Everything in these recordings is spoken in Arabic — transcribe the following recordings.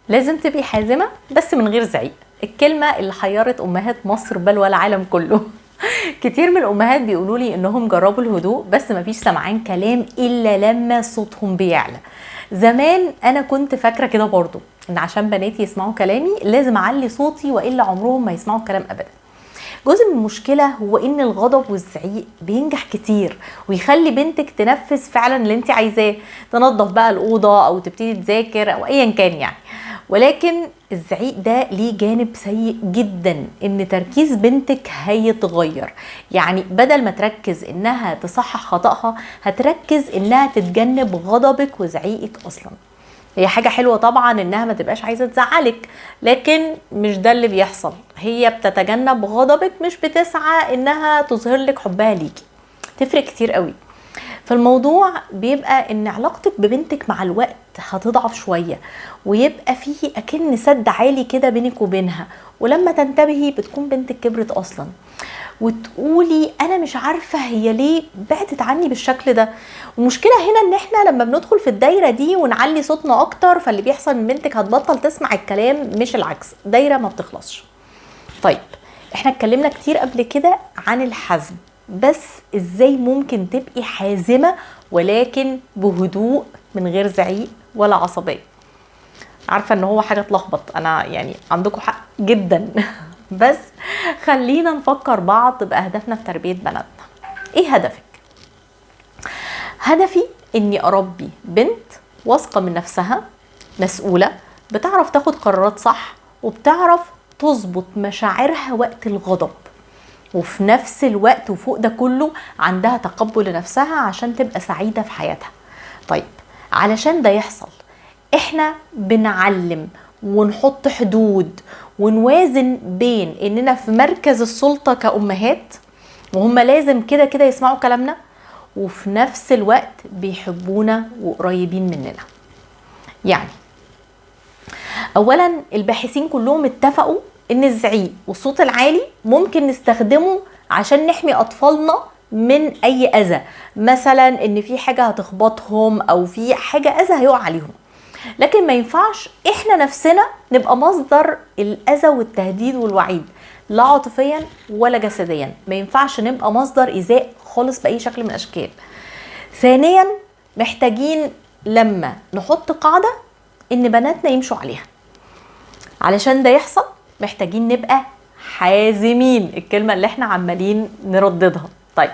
لازم تبقي حازمة بس من غير زعيق. الكلمة اللي حيرت أمهات مصر بل والعالم كله. كتير من الأمهات بيقولوا لي إنهم جربوا الهدوء بس مفيش سمعان كلام إلا لما صوتهم بيعلى. زمان أنا كنت فاكرة كده برضو، إن عشان بناتي يسمعوا كلامي لازم أعلي صوتي وإلا عمرهم ما يسمعوا كلام أبدا. جزء من المشكلة هو إن الغضب والزعيق بينجح كتير ويخلي بنتك تنفذ فعلا اللي انت عايزاه، تنظف بقى الأوضة أو تبتدي تذاكر أو أيا كان يعني. ولكن الزعيق ده ليه جانب سيء جدا، ان تركيز بنتك هيتغير. يعني بدل ما تركز انها تصحح خطأها هتركز انها تتجنب غضبك وزعيقك اصلا. هي حاجة حلوة طبعا انها ما تبقاش عايزة تزعلك، لكن مش ده اللي بيحصل. هي بتتجنب غضبك، مش بتسعى انها تظهر لك حبها ليكي. تفرق كتير قوي. فالموضوع بيبقى ان علاقتك ببنتك مع الوقت هتضعف شوية، ويبقى فيه اكن سد عالي كده بينك وبينها، ولما تنتبهي بتكون بنتك كبرت اصلا وتقولي انا مش عارفة هي ليه بعدت عني بالشكل ده. ومشكلة هنا ان احنا لما بندخل في الدايرة دي ونعلي صوتنا اكتر، فاللي بيحصل ان بنتك هتبطل تسمع الكلام مش العكس، دايرة ما بتخلصش. طيب احنا اتكلمنا كتير قبل كده عن الحزم، بس ازاي ممكن تبقي حازمة ولكن بهدوء من غير زعيق ولا عصبية؟ عارفة ان هو حاجة تلخبط، انا يعني عندكم حق جدا. بس خلينا نفكر بعض بأهدافنا في تربية بناتنا. ايه هدفك؟ هدفي اني اربي بنت واثقة من نفسها، مسؤولة، بتعرف تاخد قرارات صح، وبتعرف تظبط مشاعرها وقت الغضب، وفي نفس الوقت وفوق ده كله عندها تقبل لنفسها عشان تبقى سعيدة في حياتها. طيب علشان ده يحصل احنا بنعلم ونحط حدود ونوازن بين اننا في مركز السلطة كأمهات، وهم لازم كده كده يسمعوا كلامنا، وفي نفس الوقت بيحبونا وقريبين مننا. يعني اولا الباحثين كلهم اتفقوا ان الزعيق والصوت العالي ممكن نستخدمه عشان نحمي اطفالنا من اي اذى، مثلا ان في حاجة هتخبطهم او في حاجة اذى هيقع عليهم. لكن ما ينفعش احنا نفسنا نبقى مصدر الاذى والتهديد والوعيد، لا عاطفيا ولا جسديا. ما ينفعش نبقى مصدر ايذاء خالص باي شكل من الاشكال. ثانيا محتاجين لما نحط قاعدة ان بناتنا يمشوا عليها. علشان ده يحصل محتاجين نبقى حازمين، الكلمة اللي احنا عمالين نرددها. طيب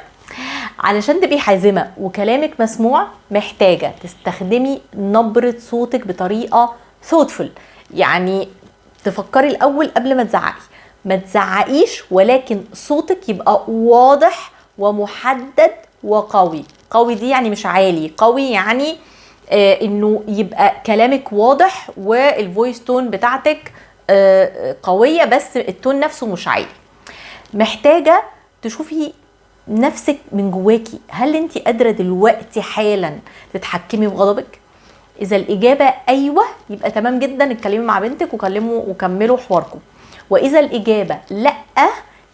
علشان تبقي حازمة وكلامك مسموع محتاجة تستخدمي نبرة صوتك بطريقة thoughtful، يعني تفكري الأول قبل ما تزعقي. ما تزعقيش ولكن صوتك يبقى واضح ومحدد وقوي. قوي دي يعني مش عالي، قوي يعني انه يبقى كلامك واضح والفويس تون بتاعتك قوية بس التون نفسه مش عالي. محتاجة تشوفي نفسك من جواكي، هل انت قادرة دلوقتي حالا تتحكمي في غضبك؟ اذا الاجابة ايوه يبقى تمام جدا، اتكلمي مع بنتك وكملوا حواركم. واذا الاجابة لا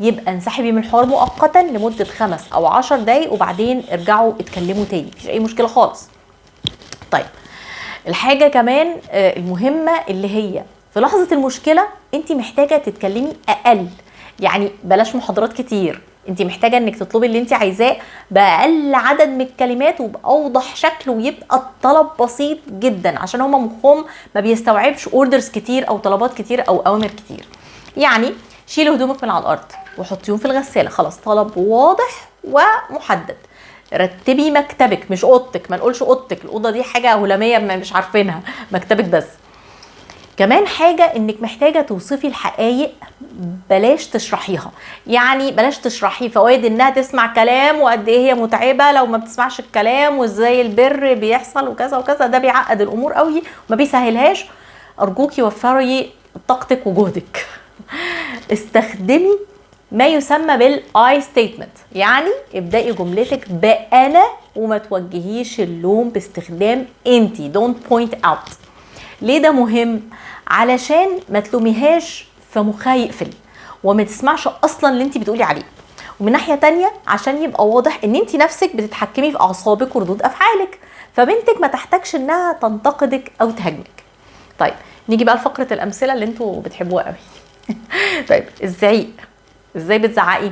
يبقى انسحبي من الحوار مؤقتا لمدة 5 أو 10 دقايق وبعدين ارجعوا اتكلموا تاني، مفيش اي مشكلة خالص. طيب الحاجة كمان المهمة اللي هي في لحظة المشكلة انت محتاجة تتكلمي اقل، يعني بلاش محاضرات كتير، انت محتاجة انك تطلبي اللي انت عايزاه باقل عدد من الكلمات وبأوضح شكل، ويبقى الطلب بسيط جدا عشان هما مخهم ما بيستوعبش اوردرز كتير او طلبات كتير او اوامر كتير. يعني شيلي هدومك من على الارض وحطيهم في الغسالة، خلاص طلب واضح ومحدد. رتبي مكتبك مش اوضتك، ما نقولش اوضتك، الاوضه دي حاجه هلاميه مش عارفينها، مكتبك بس. كمان حاجه انك محتاجه توصفي الحقائق، بلاش تشرحيها. يعني بلاش تشرحي فوائد انها تسمع كلام وقد ايه هي متعبه لو ما بتسمعش الكلام وازاي البر بيحصل وكذا وكذا، ده بيعقد الامور قوي وما بيسهلهاش. ارجوكي وفري طاقتك وجهدك. استخدمي ما يسمى بالاي ستيتمنت، يعني ابدأي جملتك بأنا وما توجهيش اللوم باستخدام انتي. دونت بوينت اوت. ليه ده مهم؟ علشان ما تلوميهاش فمخها يقفل وما تسمعش اصلا اللي انتي بتقولي عليه، ومن ناحية تانية عشان يبقى واضح ان انتي نفسك بتتحكمي في اعصابك وردود افعالك، فبنتك ما تحتاجش انها تنتقدك او تهاجمك. طيب نيجي بقى لفقرة الأمثلة اللي انتوا بتحبوها قوي. طيب الزعيق، ازاي بتزعقي؟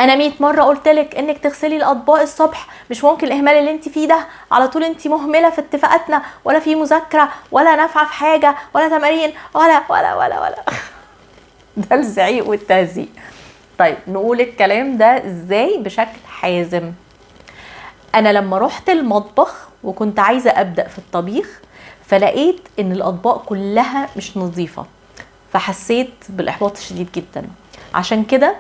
انا 100 مره قلت لك انك تغسلي الاطباق الصبح، مش ممكن الاهمال اللي انت فيه ده، على طول انت مهمله في اتفاقاتنا، ولا في مذاكره ولا نافعه في حاجه ولا تمارين ولا. ده الزعيق والتهزيق. طيب نقول الكلام ده ازاي بشكل حازم. انا لما رحت المطبخ وكنت عايزه ابدا في الطبيخ، فلقيت ان الاطباق كلها مش نظيفه، فحسيت بالاحباط الشديد جدا. عشان كده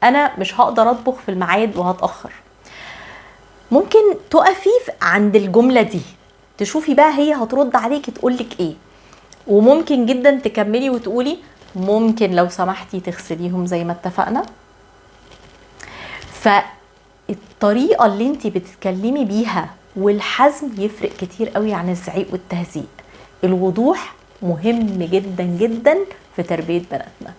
انا مش هقدر اطبخ في الميعاد وهتاخر. ممكن تقفي عند الجمله دي تشوفي بقى هي هترد عليكي تقولك ايه، وممكن جدا تكملي وتقولي ممكن لو سمحتي تغسليهم زي ما اتفقنا. فالطريقه اللي انت بتتكلمي بيها والحزم يفرق كتير قوي عن الزعيق والتهزيق. الوضوح مهم جدا جدا في تربيه بناتنا.